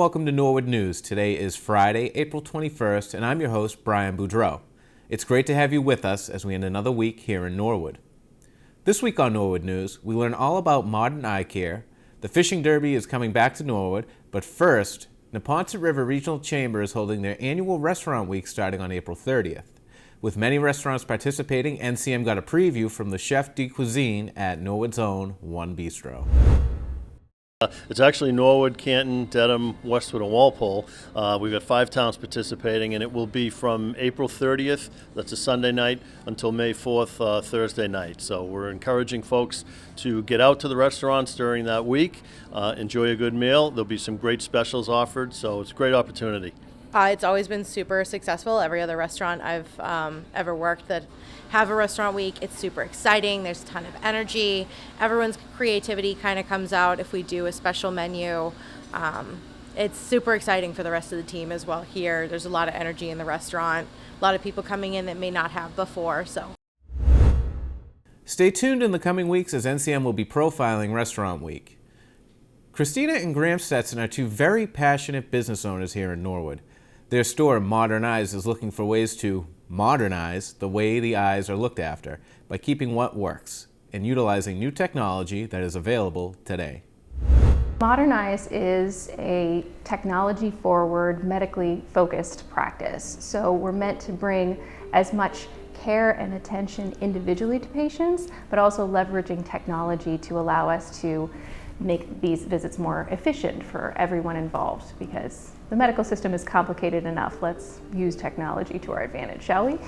welcome to Norwood News. Today is Friday, April 21st, and I'm your host, Brian Boudreau. It's great to have you with us as we end another week here in Norwood. This week on Norwood News, we learn all about modern eye care. The fishing derby is coming back to Norwood, but first, Neponset River Regional Chamber is holding their annual restaurant week starting on April 30th. With many restaurants participating, NCM got a preview from the chef de cuisine at Norwood's own One Bistro. It's actually Norwood, Canton, Dedham, Westwood, and Walpole. We've got 5 towns participating, and it will be from April 30th, that's a Sunday night, until May 4th, Thursday night. So we're encouraging folks to get out to the restaurants during that week, enjoy a good meal. There'll be some great specials offered, so it's a great opportunity. It's always been super successful. Every other restaurant I've ever worked that have a restaurant week, it's super exciting. There's a ton of energy. Everyone's creativity kind of comes out if we do a special menu. It's super exciting for the rest of the team as well here. There's a lot of energy in the restaurant, a lot of people coming in that may not have before. So, stay tuned in the coming weeks as NCM will be profiling Restaurant Week. Christina and Graham Stetson are 2 very passionate business owners here in Norwood. Their store, Modern Eyes, is looking for ways to modernize the way the eyes are looked after by keeping what works and utilizing new technology that is available today. Modern Eyes is a technology-forward, medically focused practice. So we're meant to bring as much care and attention individually to patients, but also leveraging technology to allow us to make these visits more efficient for everyone involved, because the medical system is complicated enough. Let's use technology to our advantage, shall we?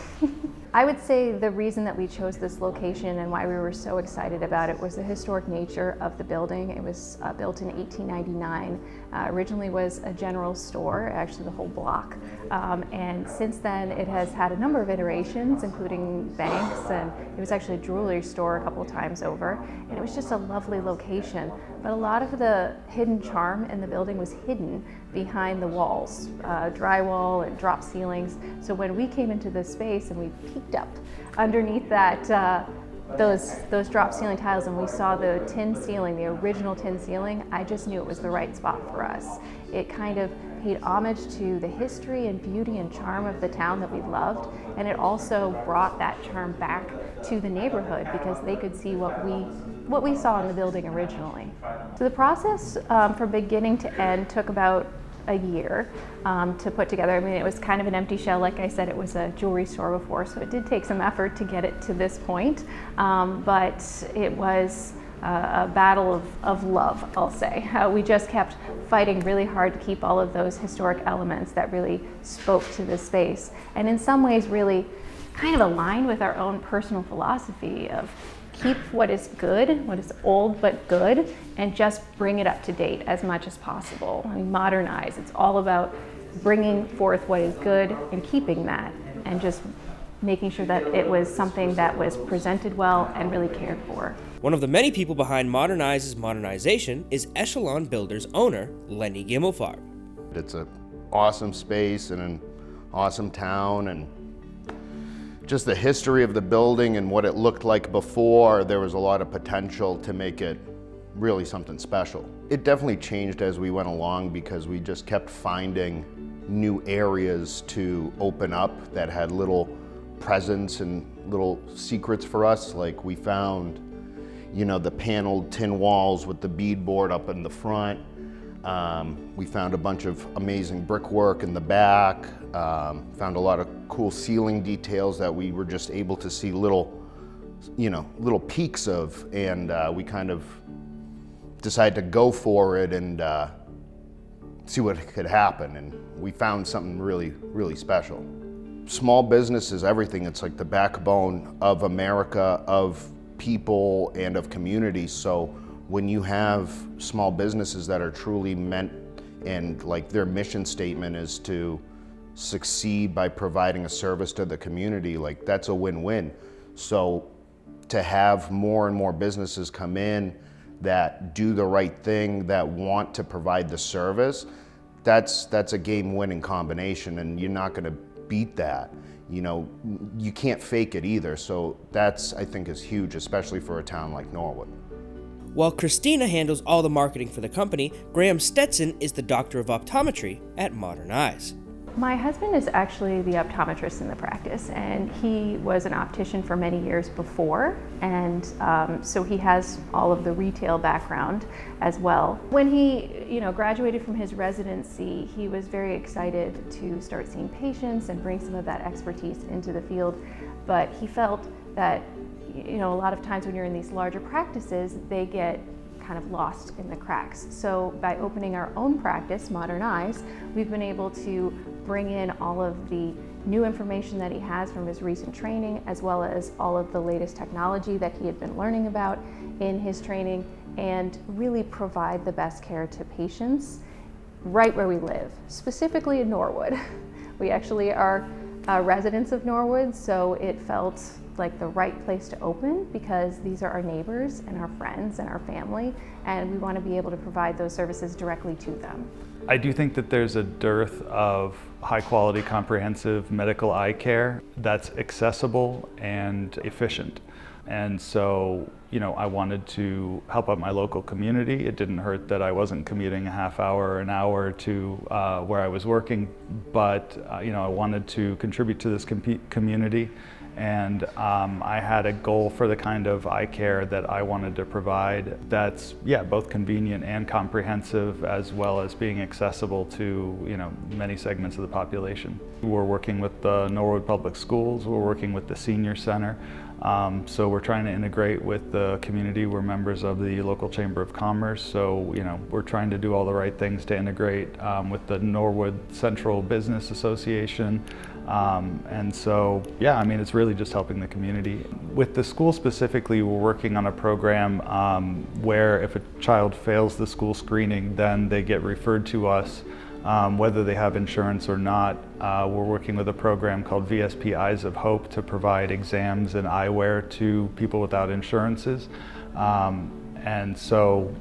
I would say the reason that we chose this location and why we were so excited about it was the historic nature of the building. It was built in 1899. Originally was a general store, actually the whole block. And since then it has had a number of iterations, including banks, and it was actually a jewelry store a couple of times over. And it was just a lovely location. But a lot of the hidden charm in the building was hidden behind the walls, drywall and drop ceilings. So when we came into this space and we peeked up underneath that, those drop ceiling tiles, and we saw the tin ceiling, the original tin ceiling, I just knew it was the right spot for us. It kind of paid homage to the history and beauty and charm of the town that we loved, and it also brought that charm back to the neighborhood because they could see what we saw in the building originally. So the process from beginning to end took about a year to put together. I mean, it was kind of an empty shell. Like I said, it was a jewelry store before, so it did take some effort to get it to this point. But it was a battle of love, I'll say. We just kept fighting really hard to keep all of those historic elements that really spoke to the space, and in some ways really kind of aligned with our own personal philosophy of keep what is good, what is old but good, and just bring it up to date as much as possible. I mean, modernize. It's all about bringing forth what is good and keeping that, and just making sure that it was something that was presented well and really cared for. One of the many people behind Modern Eyes' modernization is Echelon Builders owner Lenny Gimmelfarb. It's an awesome space and an awesome town, and just the history of the building and what it looked like before, there was a lot of potential to make it really something special. It definitely changed as we went along because we just kept finding new areas to open up that had little presence and little secrets for us. Like we found, the paneled tin walls with the beadboard up in the front. We found a bunch of amazing brickwork in the back, found a lot of cool ceiling details that we were just able to see little peaks of, and we kind of decided to go for it and see what could happen, and we found something really, really special. Small business is everything. It's like the backbone of America, of people, and of communities. So when you have small businesses that are truly meant, and like their mission statement is to succeed by providing a service to the community, like that's a win-win. So to have more and more businesses come in that do the right thing, that want to provide the service, that's a game-winning combination, and you're not gonna beat that. You can't fake it either. So that's, I think, is huge, especially for a town like Norwood. While Christina handles all the marketing for the company, Graham Stetson is the doctor of optometry at Modern Eyes. My husband is actually the optometrist in the practice, and he was an optician for many years before, and so he has all of the retail background as well. When he graduated from his residency, he was very excited to start seeing patients and bring some of that expertise into the field, but he felt that a lot of times when you're in these larger practices, they get kind of lost in the cracks. So by opening our own practice, Modern Eyes, we've been able to bring in all of the new information that he has from his recent training, as well as all of the latest technology that he had been learning about in his training, and really provide the best care to patients right where we live, specifically in Norwood. We actually are residents of Norwood, so it felt like the right place to open because these are our neighbors and our friends and our family, and we want to be able to provide those services directly to them. I do think that there's a dearth of high-quality, comprehensive medical eye care that's accessible and efficient. And so, I wanted to help out my local community. It didn't hurt that I wasn't commuting a half hour or an hour to where I was working, but I wanted to contribute to this community. And I had a goal for the kind of eye care that I wanted to provide that's, both convenient and comprehensive, as well as being accessible to, many segments of the population. We're working with the Norwood Public Schools, we're working with the Senior Center, so we're trying to integrate with the community. We're members of the local Chamber of Commerce, so, we're trying to do all the right things to integrate with the Norwood Central Business Association. And so, it's really just helping the community. With the school specifically, we're working on a program where if a child fails the school screening, then they get referred to us, whether they have insurance or not. We're working with a program called VSP Eyes of Hope to provide exams and eyewear to people without insurances. And so,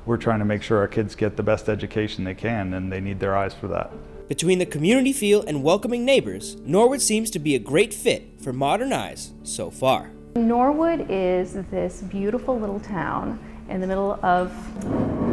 we're trying to make sure our kids get the best education they can, and they need their eyes for that. Between the community feel and welcoming neighbors, Norwood seems to be a great fit for Modern Eyes so far. Norwood is this beautiful little town in the middle of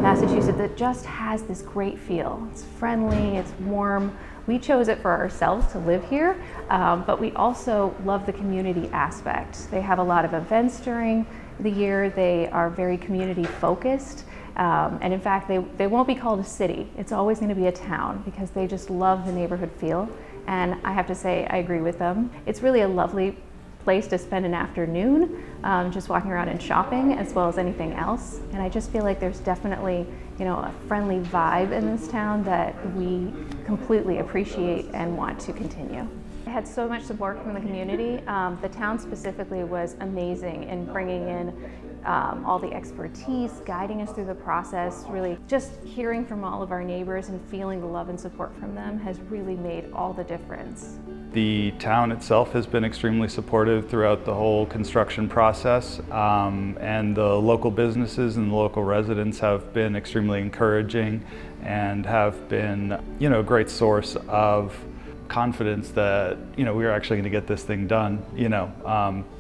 Massachusetts that just has this great feel. It's friendly, it's warm. We chose it for ourselves to live here, but we also love the community aspect. They have a lot of events during the year. They are very community focused. And in fact, they won't be called a city. It's always going to be a town because they just love the neighborhood feel. And I have to say, I agree with them. It's really a lovely place to spend an afternoon, just walking around and shopping as well as anything else. And I just feel like there's definitely, a friendly vibe in this town that we completely appreciate and want to continue. I had so much support from the community. The town specifically was amazing in bringing in all the expertise, guiding us through the process. Really just hearing from all of our neighbors and feeling the love and support from them has really made all the difference. The town itself has been extremely supportive throughout the whole construction process, and the local businesses and the local residents have been extremely encouraging and have been, a great source of confidence that, we were actually going to get this thing done.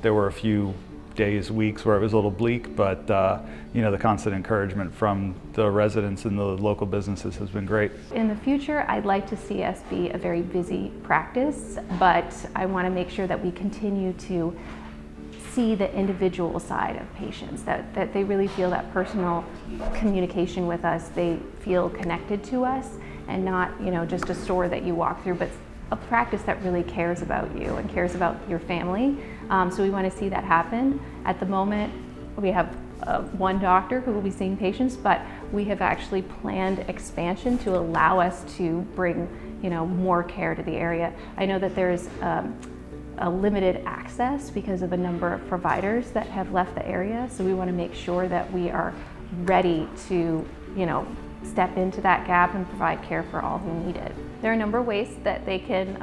There were a few days, weeks where it was a little bleak, but the constant encouragement from the residents and the local businesses has been great. In the future, I'd like to see us be a very busy practice, but I want to make sure that we continue to see the individual side of patients, that they really feel that personal communication with us. They feel connected to us and not, just a store that you walk through, but a practice that really cares about you and cares about your family. So we want to see that happen. At the moment, we have one doctor who will be seeing patients, but we have actually planned expansion to allow us to bring, more care to the area. I know that there's a limited access because of a number of providers that have left the area, so we want to make sure that we are ready to, step into that gap and provide care for all who need it. There are a number of ways that they can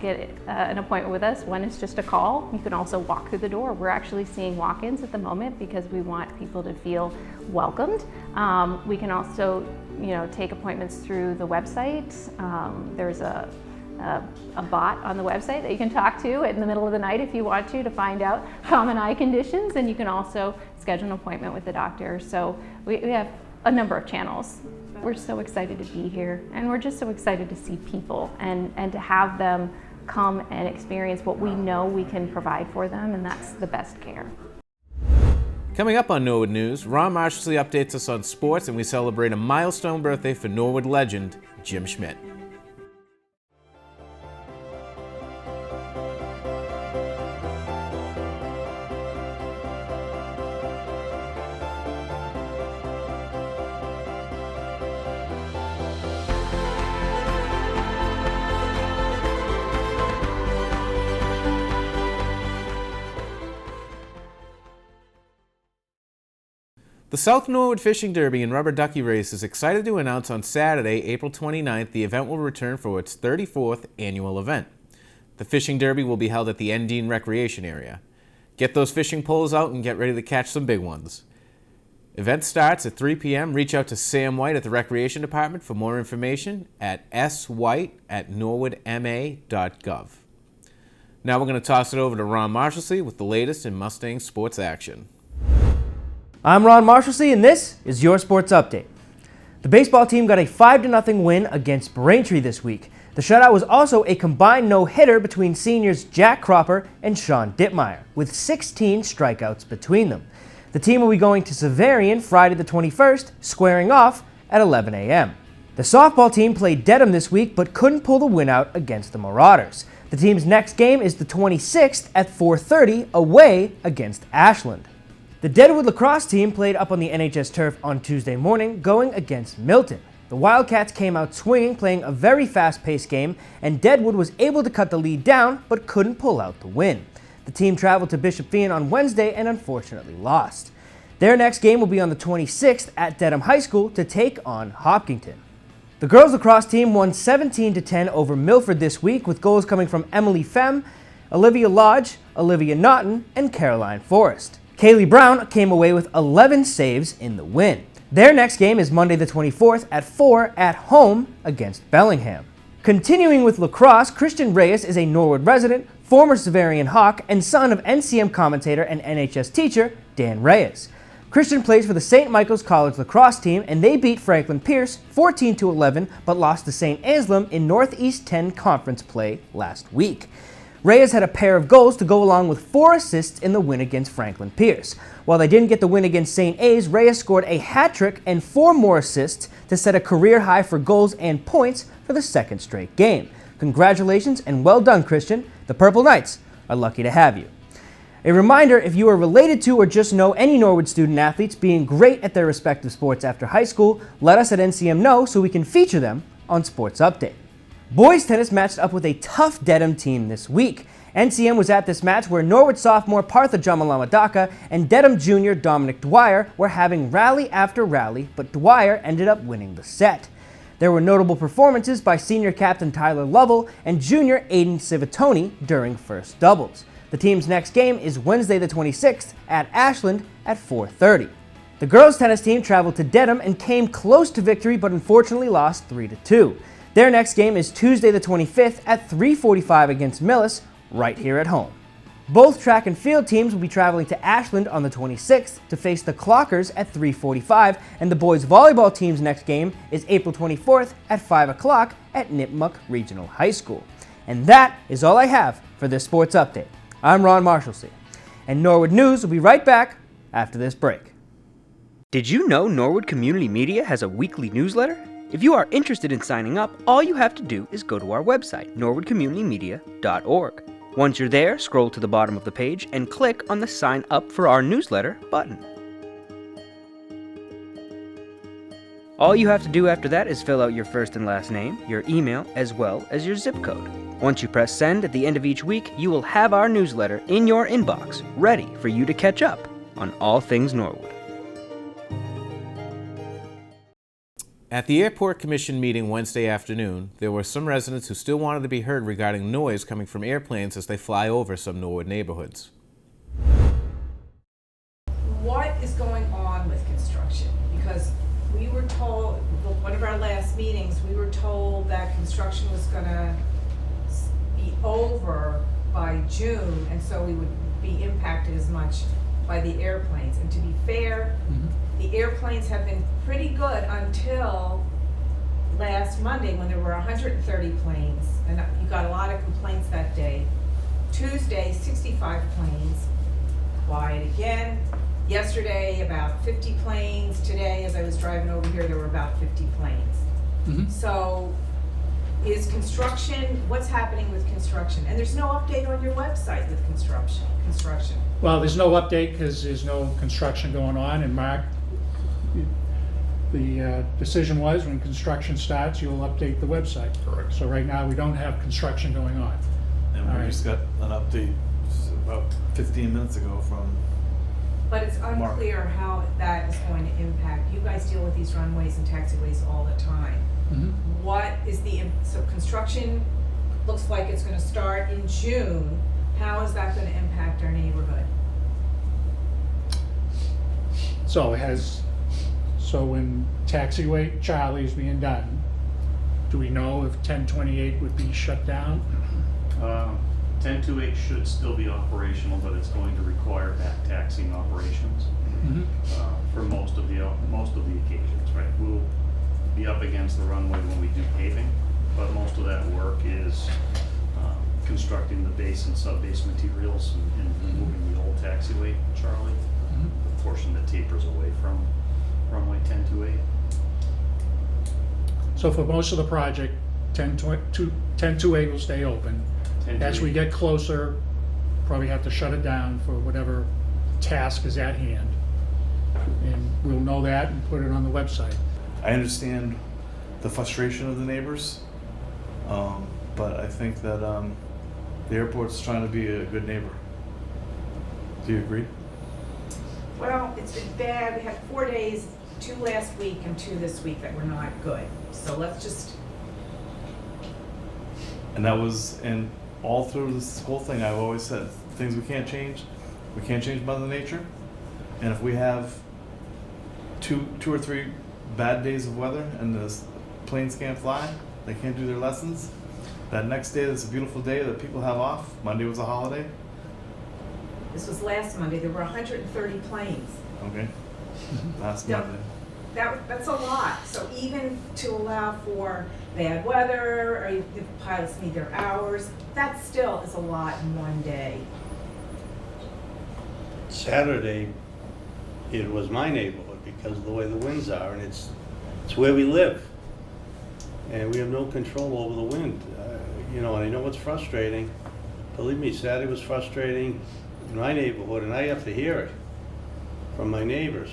get an appointment with us. One is just a call. You can also walk through the door. We're actually seeing walk-ins at the moment because we want people to feel welcomed. We can also, take appointments through the website. There's a a bot on the website that you can talk to in the middle of the night if you want to find out common eye conditions, and you can also schedule an appointment with the doctor. So we have a number of channels. We're so excited to be here, and we're just so excited to see people and to have them come and experience what we know we can provide for them, and that's the best care. Coming up on Norwood News, Ron Marshalsey updates us on sports, and we celebrate a milestone birthday for Norwood legend Jim Schmidt. The South Norwood Fishing Derby and Rubber Ducky Race is excited to announce on Saturday, April 29th, the event will return for its 34th annual event. The Fishing Derby will be held at the Endine Recreation Area. Get those fishing poles out and get ready to catch some big ones. Event starts at 3 p.m. Reach out to Sam White at the Recreation Department for more information at swhite@norwoodma.gov. Now we're going to toss it over to Ron Marshalsey with the latest in Mustang sports action. I'm Ron Marshalsey, and this is your Sports Update. The baseball team got a 5-0 win against Braintree this week. The shutout was also a combined no-hitter between seniors Jack Cropper and Sean Dittmeyer, with 16 strikeouts between them. The team will be going to Severian Friday the 21st, squaring off at 11 a.m. The softball team played Dedham this week, but couldn't pull the win out against the Marauders. The team's next game is the 26th at 4:30 away against Ashland. The Deadwood lacrosse team played up on the NHS turf on Tuesday morning, going against Milton. The Wildcats came out swinging, playing a very fast-paced game, and Deadwood was able to cut the lead down, but couldn't pull out the win. The team traveled to Bishop Feion on Wednesday and unfortunately lost. Their next game will be on the 26th at Dedham High School to take on Hopkinton. The girls lacrosse team won 17-10 over Milford this week, with goals coming from Emily Femme, Olivia Lodge, Olivia Naughton, and Caroline Forrest. Kaylee Brown came away with 11 saves in the win. Their next game is Monday the 24th at 4 at home against Bellingham. Continuing with lacrosse, Christian Reyes is a Norwood resident, former Severian Hawk, and son of NCM commentator and NHS teacher Dan Reyes. Christian plays for the St. Michael's College lacrosse team, and they beat Franklin Pierce 14-11, but lost to St. Anselm in Northeast 10 conference play last week. Reyes had a pair of goals to go along with 4 assists in the win against Franklin Pierce. While they didn't get the win against St. A's, Reyes scored a hat trick and 4 more assists to set a career high for goals and points for the second straight game. Congratulations and well done, Christian. The Purple Knights are lucky to have you. A reminder, if you are related to or just know any Norwood student athletes being great at their respective sports after high school, let us at NCM know so we can feature them on Sports Update. Boys tennis matched up with a tough Dedham team this week. NCM was at this match where Norwood sophomore Partha Jamalamadaka and Dedham junior Dominic Dwyer were having rally after rally, but Dwyer ended up winning the set. There were notable performances by senior captain Tyler Lovell and junior Aiden Civitoni during first doubles. The team's next game is Wednesday the 26th at Ashland at 4:30. The girls tennis team traveled to Dedham and came close to victory, but unfortunately lost 3-2. Their next game is Tuesday the 25th at 3:45 against Millis, right here at home. Both track and field teams will be traveling to Ashland on the 26th to face the Clockers at 3:45, and the boys volleyball team's next game is April 24th at 5 o'clock at Nipmuc Regional High School. And that is all I have for this sports update. I'm Ron Marshalsey, and Norwood News will be right back after this break. Did you know Norwood Community Media has a weekly newsletter? If you are interested in signing up, all you have to do is go to our website, norwoodcommunitymedia.org. Once you're there, scroll to the bottom of the page and click on the Sign Up for Our Newsletter button. All you have to do after that is fill out your first and last name, your email, as well as your zip code. Once you press send at the end of each week, you will have our newsletter in your inbox, ready for you to catch up on all things Norwood. At the Airport Commission meeting Wednesday afternoon, there were some residents who still wanted to be heard regarding noise coming from airplanes as they fly over some Norwood neighborhoods. What is going on with construction? Because we were told, one of our last meetings, we were told that construction was going to be over by June, and so we would be impacted as much by the airplanes. And to be fair, the airplanes have been pretty good until last Monday when there were 130 planes, and you got a lot of complaints that day. Tuesday, 65 planes, quiet again. Yesterday, about 50 planes. Today, as I was driving over here, there were about 50 planes. So is construction, what's happening with construction? And there's no update on your website with construction. Well, there's no update because there's no construction going on, and Mark, the decision was when construction starts, you'll update the website. Correct. So right now, we don't have construction going on. And All we right. just got an update just about 15 minutes ago from, But it's unclear how that is going to impact. You guys deal with these runways and taxiways all the time. What is so construction looks like it's gonna start in June. How is that gonna impact our neighborhood? So when taxiway Charlie's being done, do we know if 1028 would be shut down? 1028 should still be operational, but it's going to require back taxiing operations for most of the occasions, right? We'll be up against the runway when we do paving, but most of that work is constructing the base and sub-base materials and removing the old taxiway, Charlie, the portion that tapers away from runway 1028. So for most of the project, 1028 will stay open. As we get closer, probably have to shut it down for whatever task is at hand. And we'll know that and put it on the website. I understand the frustration of the neighbors, but I think that the airport's trying to be a good neighbor. Do you agree? Well, it's been bad. We had 4 days, 2 last week and 2 this week that were not good. So let's just, And that was, and all through this whole thing, I've always said, things we can't change Mother Nature. And if we have two or three bad days of weather and the planes can't fly, they can't do their lessons, that next day that's a beautiful day that people have off, Monday was a holiday, this was last Monday, there were 130 planes. okay? Last Yeah. Monday. That's a lot. So even to allow for bad weather, or if pilots need their hours, that still is a lot in one day. Saturday, it was my neighborhood because of the way the winds are, and it's where we live. And we have no control over the wind. And I know it's frustrating. Believe me, Saturday was frustrating in my neighborhood, and I have to hear it from my neighbors.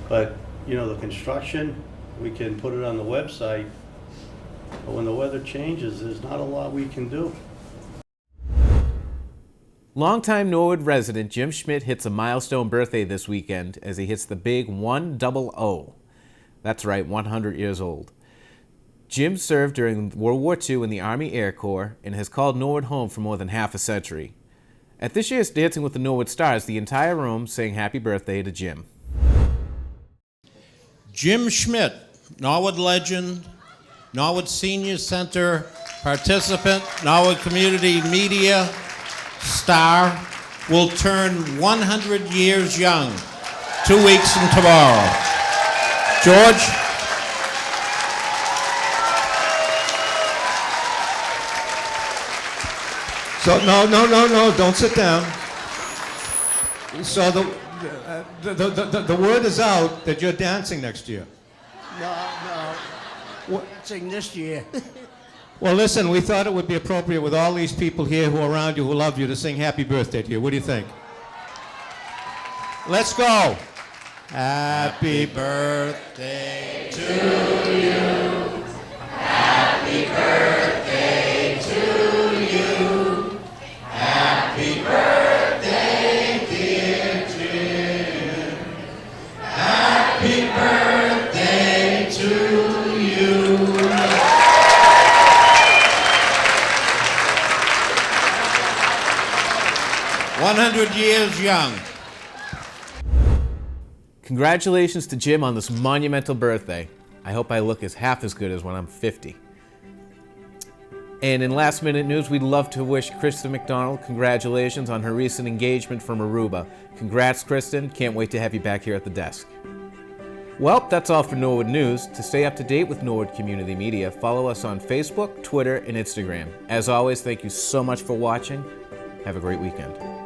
But, the construction, we can put it on the website, but when the weather changes, there's not a lot we can do. Longtime Norwood resident Jim Schmidt hits a milestone birthday this weekend as he hits the big 100. That's right, 100 years old. Jim served during World War II in the Army Air Corps and has called Norwood home for more than half a century. At this year's Dancing with the Norwood Stars, the entire room sang happy birthday to Jim. Jim Schmidt, Norwood legend, Norwood Senior Center participant, Norwood Community Media star, will turn 100 years young 2 weeks from tomorrow. George? So, no, don't sit down. So the word is out that you're dancing next year. No, dancing this year. Well, listen, we thought it would be appropriate with all these people here who are around you, who love you, to sing happy birthday to you. What do you think? Let's go. Happy birthday to you. Happy birthday to you. Happy birthday, dear Jim. Happy birthday to you. 100 years young. Congratulations to Jim on this monumental birthday. I hope I look half as good as when I'm 50. And in last minute news, we'd love to wish Kristen McDonald congratulations on her recent engagement from Aruba. Congrats, Kristen. Can't wait to have you back here at the desk. Well, that's all for Norwood News. To stay up to date with Norwood Community Media, follow us on Facebook, Twitter, and Instagram. As always, thank you so much for watching. Have a great weekend.